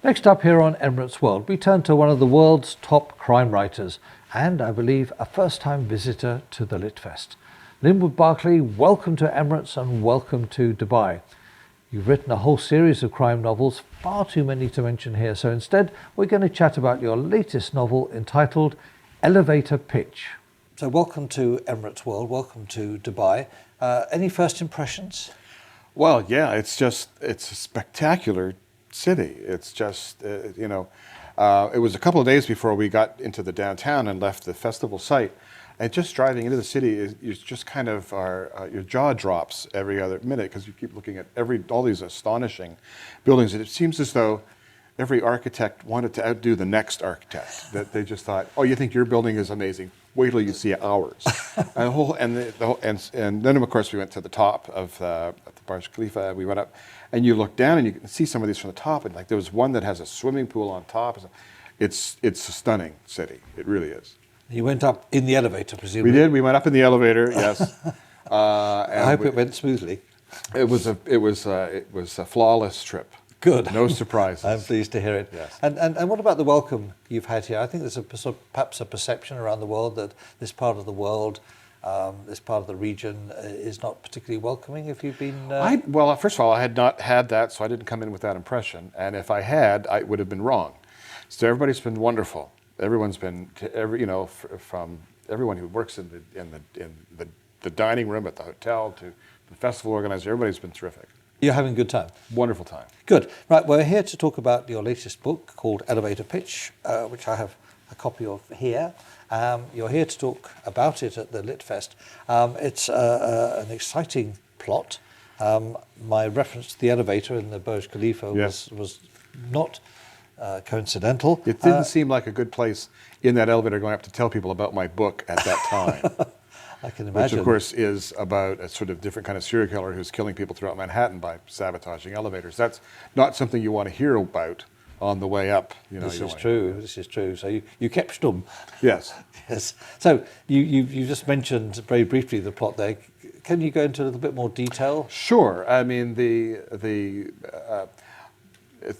Next up here on Emirates World, we turn to one of the world's top crime writers and, I believe, a first-time visitor to the LitFest. Linwood Barclay, welcome to Emirates and welcome to Dubai. You've written a whole series of crime novels, far too many to mention here, so instead we're going to chat about your latest novel entitled Elevator Pitch. So welcome to Emirates World, welcome to Dubai. Any first impressions? Well, yeah, it's a spectacular city. It's just, it was a couple of days before we got into the downtown and left the festival site. And just driving into the city, you just kind of your jaw drops every other minute because you keep looking at all these astonishing buildings. And it seems as though every architect wanted to outdo the next architect. That they just thought, oh, you think your building is amazing? Wait till you see ours. and then of course we went to the top of the Burj Khalifa. We went up, and you look down and you can see some of these from the top. And like there was one that has a swimming pool on top. It's a stunning city. It really is. You went up in the elevator, presumably. We did. We went up in the elevator. Yes. I hope it went smoothly. It was a flawless trip. Good. No surprises. I'm pleased to hear it. Yes. And what about the welcome you've had here? I think there's perhaps a perception around the world that this part of the world, this part of the region, is not particularly welcoming. If you've been, well, first of all, I had not had that, so I didn't come in with that impression. And if I had, I would have been wrong. So everybody's been wonderful. Everyone's been, from everyone who works in the dining room at the hotel to the festival organizer, everybody's been terrific. You're having a good time? Wonderful time. Good. Right, we're here to talk about your latest book called Elevator Pitch, which I have a copy of here. You're here to talk about it at the LitFest. It's an exciting plot. My reference to the elevator in the Burj Khalifa was not coincidental. It didn't seem like a good place in that elevator going up to tell people about my book at that time. I can imagine. Which, of course, is about a sort of different kind of serial killer who's killing people throughout Manhattan by sabotaging elevators. That's not something you want to hear about on the way up. This is true. This is true. So you kept stum. Yes. Yes. So you just mentioned very briefly the plot there. Can you go into a little bit more detail? Sure. I mean,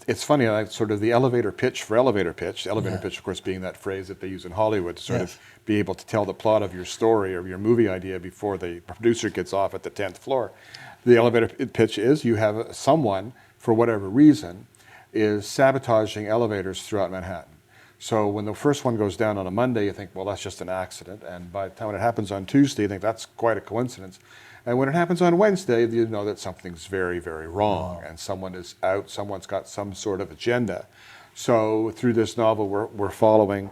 it's funny, sort of the elevator pitch for elevator pitch. The elevator pitch, of course, being that phrase that they use in Hollywood to sort of be able to tell the plot of your story or your movie idea before the producer gets off at the 10th floor. The elevator pitch is you have someone, for whatever reason, is sabotaging elevators throughout Manhattan. So when the first one goes down on a Monday, you think, well, that's just an accident. And by the time it happens on Tuesday, you think that's quite a coincidence. And when it happens on Wednesday, you know that something's very, very wrong, and someone is out, someone's got some sort of agenda. So through this novel, we're following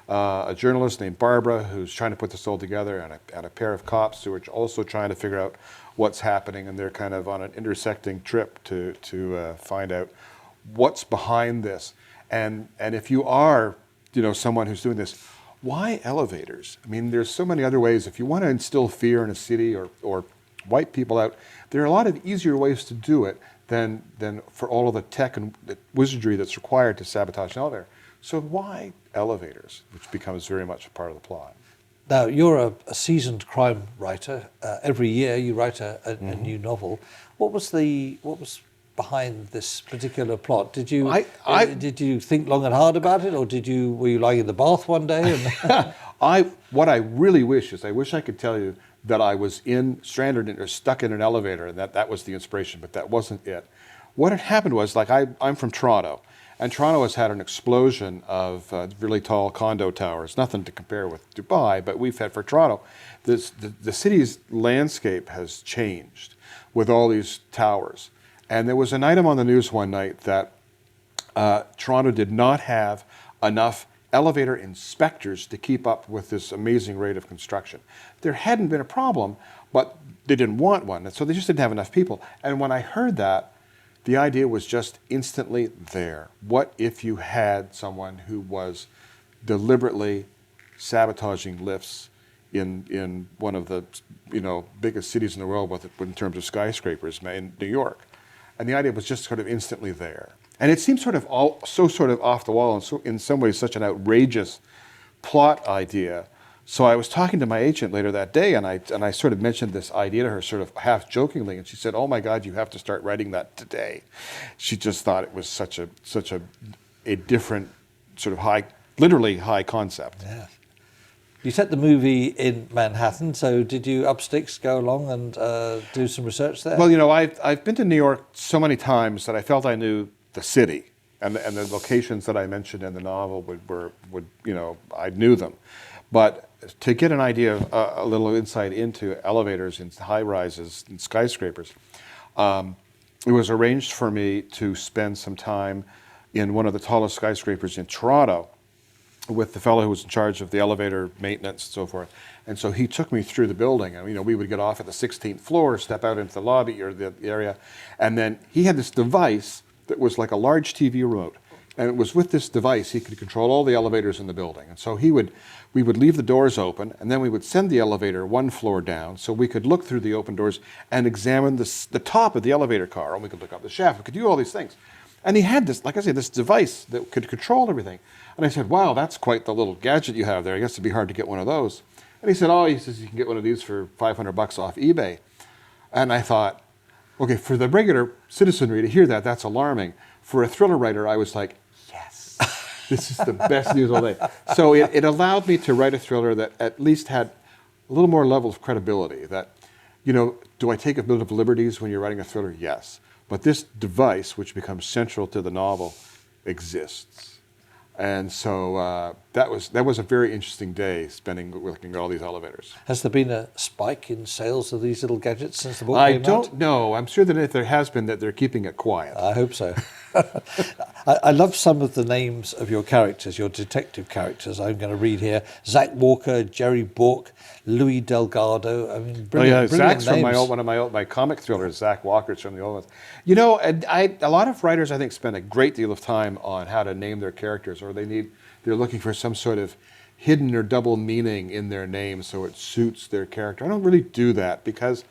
a journalist named Barbara who's trying to put this all together, and a pair of cops who are also trying to figure out what's happening, and they're kind of on an intersecting trip to find out what's behind this. And if you are, someone who's doing this, why elevators? I mean, there's so many other ways. If you want to instill fear in a city or wipe people out, there are a lot of easier ways to do it than for all of the tech and the wizardry that's required to sabotage an elevator. So why elevators, which becomes very much a part of the plot? Now, you're a seasoned crime writer. Every year you write a new novel. What was behind this particular plot? Did you did you think long and hard about it, or were you lying in the bath one day? What I really wish is I could tell you that I was stranded or stuck in an elevator, and that was the inspiration, but that wasn't it. What had happened was, I'm from Toronto, and Toronto has had an explosion of really tall condo towers. Nothing to compare with Dubai, but we've had, for Toronto, the city's landscape has changed with all these towers. And there was an item on the news one night that Toronto did not have enough elevator inspectors to keep up with this amazing rate of construction. There hadn't been a problem, but they didn't want one, and so they just didn't have enough people. And when I heard that, the idea was just instantly there. What if you had someone who was deliberately sabotaging lifts in one of the biggest cities in the world in terms of skyscrapers in New York? And the idea was just sort of instantly there. And it seemed sort of off the wall, and so in some ways such an outrageous plot idea. So I was talking to my agent later that day, and I sort of mentioned this idea to her, sort of half jokingly, and she said, "Oh my God, you have to start writing that today." She just thought it was such a different sort of literally high concept. Yeah. You set the movie in Manhattan, so did you up sticks go along and do some research there? Well, I've been to New York so many times that I felt I knew the city, and the locations that I mentioned in the novel would I knew them, but to get an idea of a little insight into elevators and high rises and skyscrapers, it was arranged for me to spend some time in one of the tallest skyscrapers in Toronto with the fellow who was in charge of the elevator maintenance and so forth. And so he took me through the building, and we would get off at the 16th floor, step out into the lobby or the area, and then he had this device that was like a large TV remote. And it was with this device he could control all the elevators in the building. And so we would leave the doors open, and then we would send the elevator one floor down so we could look through the open doors and examine the top of the elevator car, and we could look up the shaft. We could do all these things. And he had this, like I said, this device that could control everything. And I said, "Wow, that's quite the little gadget you have there. I guess it'd be hard to get one of those." And he said, he says, "You can get one of these for $500 off eBay." And I thought, okay, for the regular citizenry to hear that, that's alarming. For a thriller writer, I was like, yes, this is the best news all day. So it allowed me to write a thriller that at least had a little more level of credibility. That, do I take a bit of liberties when you're writing a thriller? Yes. But this device, which becomes central to the novel, exists. And so that was a very interesting day looking at all these elevators. Has there been a spike in sales of these little gadgets since the book I came out? don't know. I'm sure that if there has been, that they're keeping it quiet. I hope so. I love some of the names of your characters, your detective characters. I'm going to read here: Zach Walker, Jerry Bourke, Louis Delgado. I mean, brilliant, Zach's names. from one of my comic thrillers. Zach Walker's from the old ones. A lot of writers, I think, spend a great deal of time on how to name their characters, or they're looking for some sort of hidden or double meaning in their name so it suits their character. I don't really do that because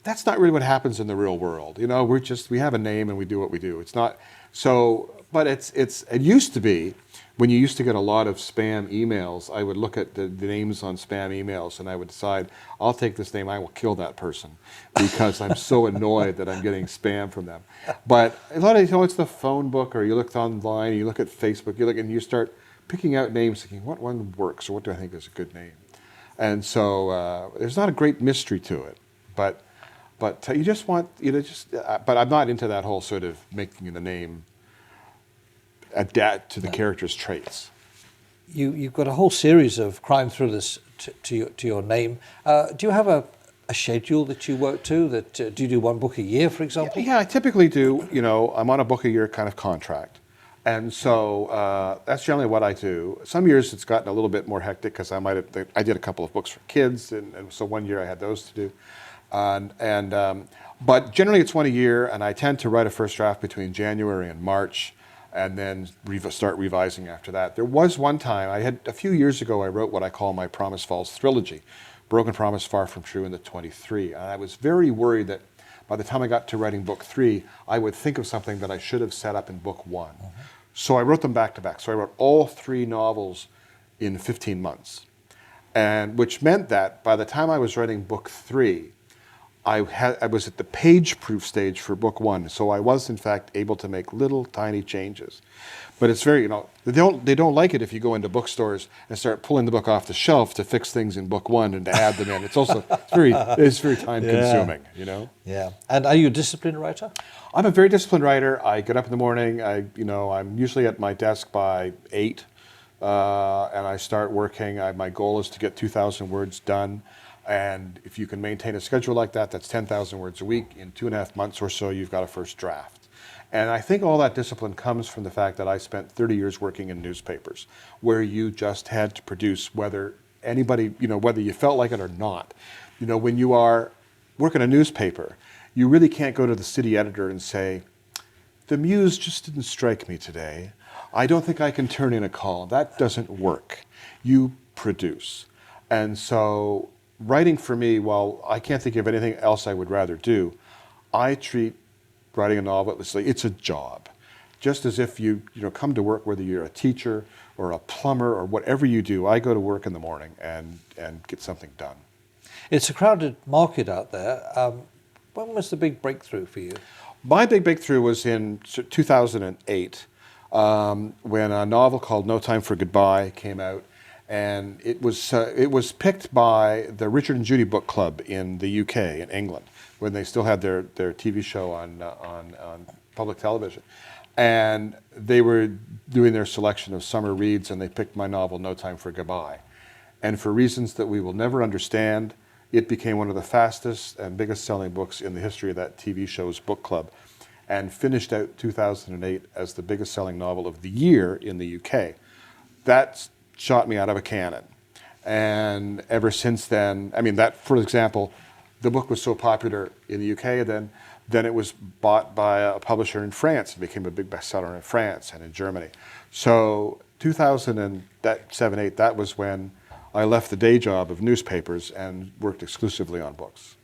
that's not really what happens in the real world. We have a name and we do what we do. It's not so, but it used to be when you used to get a lot of spam emails, I would look at the names on spam emails and I would decide, I'll take this name, I will kill that person because I'm so annoyed that I'm getting spam from them. But a lot of it's the phone book, or you look online, you look at Facebook, and you start picking out names, thinking, what one works, or what do I think is a good name? And so there's not a great mystery to it, but you just want, but I'm not into that whole sort of making the name adapt to the character's traits. You've got a whole series of crime thrillers to your name. Do you have a schedule that you work to? Do you do one book a year, for example? Yeah, I typically do. I'm on a book a year kind of contract. And so that's generally what I do. Some years it's gotten a little bit more hectic because I did a couple of books for kids, and so one year I had those to do. But generally it's one a year, and I tend to write a first draft between January and March, and then start revising after that. There was one time, a few years ago, I wrote what I call my Promise Falls trilogy, Broken Promise, Far From True, and the 23. And I was very worried that by the time I got to writing book 3, I would think of something that I should have set up in book 1. Mm-hmm. So I wrote them back to back. So I wrote all 3 novels in 15 months. And which meant that by the time I was writing book 3, I was at the page-proof stage for book 1, so I was in fact able to make little tiny changes. But it's very, they don't like it if you go into bookstores and start pulling the book off the shelf to fix things in book 1 and to add them in. It's very time-consuming, Yeah. And are you a disciplined writer? I'm a very disciplined writer. I get up in the morning. I'm usually at my desk by 8, and I start working. My goal is to get 2,000 words done. And if you can maintain a schedule like that, that's 10,000 words a week. In 2.5 months or so, you've got a first draft. And I think all that discipline comes from the fact that I spent 30 years working in newspapers, where you just had to produce whether you felt like it or not. When you are working a newspaper, you really can't go to the city editor and say, the muse just didn't strike me today. I don't think I can turn in a column. That doesn't work. You produce. And so writing for me, while I can't think of anything else I would rather do, I treat writing a novel, it's a job. just as if you come to work, whether you're a teacher or a plumber or whatever you do. I go to work in the morning and get something done. It's a crowded market out there. When was the big breakthrough for you? My big breakthrough was in 2008 when a novel called No Time for Goodbye came out, and it was picked by the Richard and Judy Book Club in the UK, in England, when they still had their TV show on public television. And they were doing their selection of summer reads, and they picked my novel No Time for Goodbye. And for reasons that we will never understand, it became one of the fastest and biggest selling books in the history of that TV show's book club, and finished out 2008 as the biggest selling novel of the year in the UK. That shot me out of a cannon. And ever since then, I mean, that, for example, the book was so popular in the UK, then it was bought by a publisher in France and became a big bestseller in France and in Germany. So 2007-8, that was when I left the day job of newspapers and worked exclusively on books.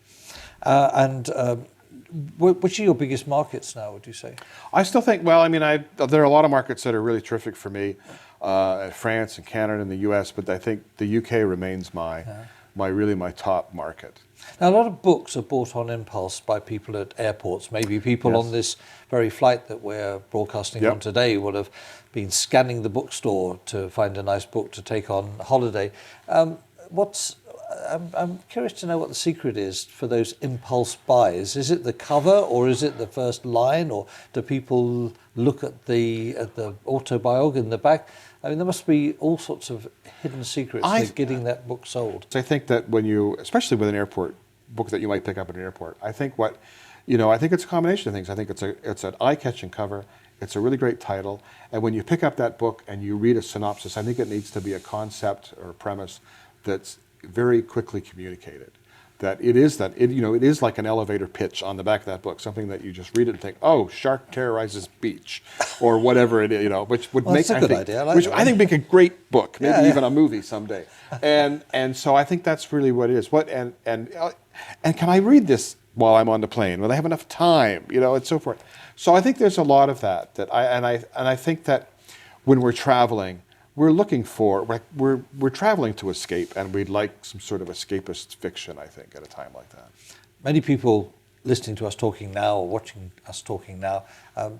Which are your biggest markets now, would you say? I still think, well, I mean, there are a lot of markets that are really terrific for me, France and Canada and the US, but I think the UK remains my top market. Now, a lot of books are bought on impulse by people at airports. Maybe people on this very flight that we're broadcasting on today would have been scanning the bookstore to find a nice book to take on holiday. I'm curious to know what the secret is for those impulse buys. Is it the cover, or is it the first line, or do people look at the autobiography in the back? I mean, there must be all sorts of hidden secrets to getting that book sold. I think that when you, especially with an airport book that you might pick up at an airport, I think it's a combination of things. I think it's an eye-catching cover. It's a really great title. And when you pick up that book and you read a synopsis, I think it needs to be a concept or a premise that's very quickly communicated. It is like an elevator pitch on the back of that book, something that you just read it and think, oh, shark terrorizes beach, or whatever it is, which would make, that's a good idea. I think make a great book, maybe even a movie someday. And so I think that's really what it is. And can I read this while I'm on the plane? Will I have enough time? And so forth. So I think there's a lot of that I think that when we're traveling, we're looking for, we're traveling to escape, and we'd like some sort of escapist fiction, I think, at a time like that. Many people listening to us talking now or watching us talking now,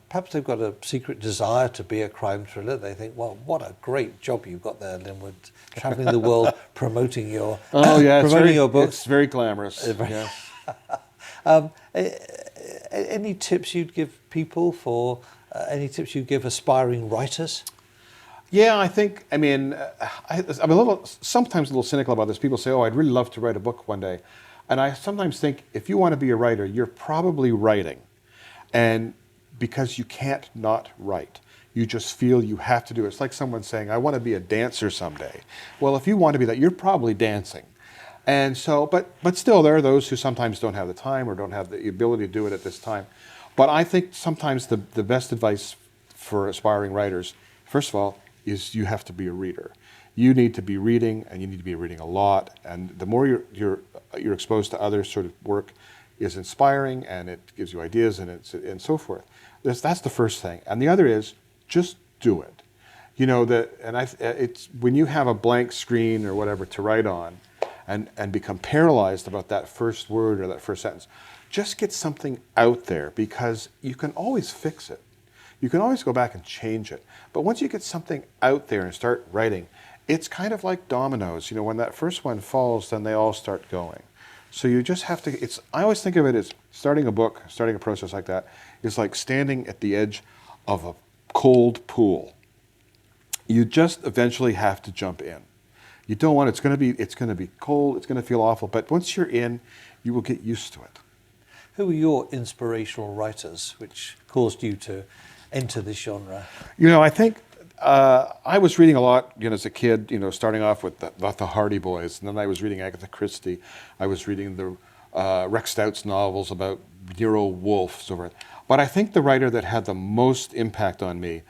perhaps they've got a secret desire to be a crime thriller. They think, well, what a great job you've got there, Linwood, traveling the world promoting your your books. It's very glamorous. Any tips you'd give people any tips you'd give aspiring writers? Yeah, I think, I'm sometimes a little cynical about this. People say, oh, I'd really love to write a book one day. And I sometimes think, if you want to be a writer, you're probably writing. And because you can't not write. You just feel you have to do it. It's like someone saying, I want to be a dancer someday. Well, if you want to be that, you're probably dancing. And so, but still, there are those who sometimes don't have the time or don't have the ability to do it at this time. But I think sometimes the best advice for aspiring writers, first of all, is you have to be a reader. You need to be reading, and you need to be reading a lot. And the more you're exposed to other sort of work, is inspiring, and it gives you ideas, and so forth. That's the first thing. And the other is just do it. It's when you have a blank screen or whatever to write on, and become paralyzed about that first word or that first sentence, just get something out there, because you can always fix it. You can always go back and change it. But once you get something out there and start writing, it's kind of like dominoes. When that first one falls, then they all start going. So you just have to, I always think of it as starting a book, starting a process like that, is like standing at the edge of a cold pool. You just eventually have to jump in. You don't want, it's going to be cold, it's going to feel awful, but once you're in, you will get used to it. Who were your inspirational writers which caused you to enter this genre? I think I was reading a lot, as a kid, starting off with the Hardy Boys, and then I was reading Agatha Christie. I was reading the Rex Stout's novels about Nero Wolfe, so forth. But I think the writer that had the most impact on me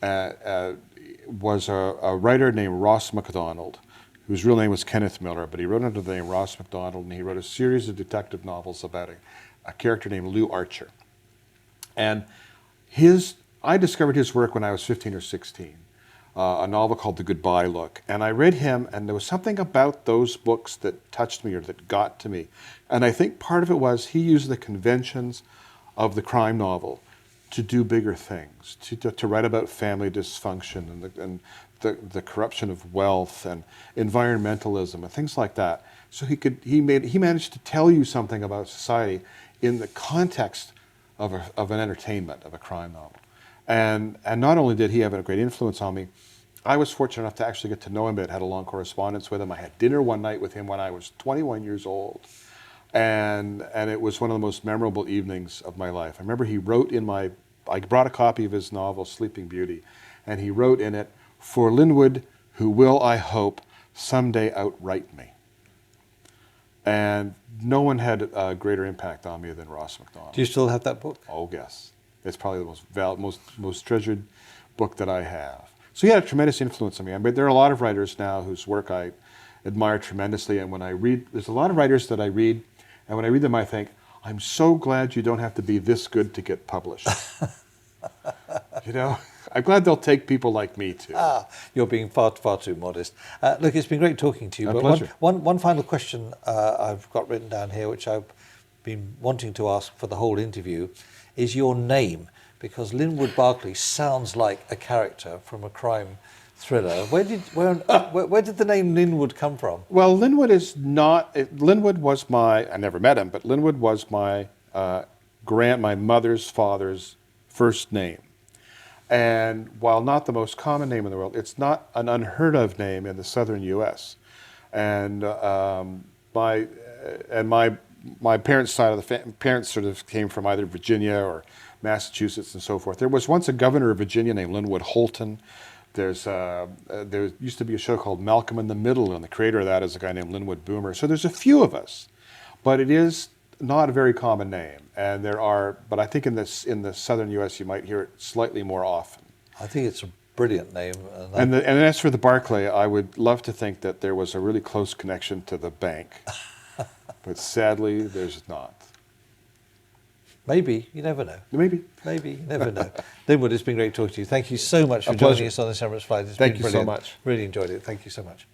was a writer named Ross MacDonald, whose real name was Kenneth Miller, but he wrote under the name Ross MacDonald, and he wrote a series of detective novels about a character named Lou Archer. And his I discovered his work when I was 15 or 16, a novel called The Goodbye Look. And I read him, and there was something about those books that touched me or that got to me. And I think part of it was he used the conventions of the crime novel to do bigger things, to write about family dysfunction and the corruption of wealth and environmentalism and things like that. So he managed to tell you something about society in the context of an entertainment, of a crime novel. And not only did he have a great influence on me, I was fortunate enough to actually get to know him a bit, had a long correspondence with him. I had dinner one night with him when I was 21 years old. And it was one of the most memorable evenings of my life. I remember he wrote I brought a copy of his novel, Sleeping Beauty, and he wrote in it, "For Linwood, who will, I hope, someday outright me." And no one had a greater impact on me than Ross MacDonald. Do you still have that book? Oh, yes. It's probably the most treasured book that I have. So he had a tremendous influence on me. I mean, there are a lot of writers now whose work I admire tremendously, and when I read, there's a lot of writers that I read, and when I read them, I think, I'm so glad you don't have to be this good to get published. You know, I'm glad they'll take people like me too. You're being far too modest. Look, it's been great talking to you. A pleasure. One final question I've got written down here, which I've been wanting to ask for the whole interview, is your name. Because Linwood Barclay sounds like a character from a crime thriller. Where did the name Linwood come from? Well, Linwood was I never met him, but Linwood was my mother's father's first name. And while not the most common name in the world, it's not an unheard of name in the southern U.S. And my parents' side of the parents sort of came from either Virginia or Massachusetts and so forth. There was once a governor of Virginia named Linwood Holton. There used to be a show called Malcolm in the Middle, and the creator of that is a guy named Linwood Boomer. So there's a few of us, but it is not a very common name. And but I think in the southern U.S. you might hear it slightly more often. I think it's a brilliant name. And as for the Barclay, I would love to think that there was a really close connection to the bank, but sadly there's not. Maybe, you never know. Maybe, you never know. Linwood, it's been great talking to you. Thank you so much for joining us on this Emirates flight. It's Thank been you so brilliant. much. Really enjoyed it. Thank you so much.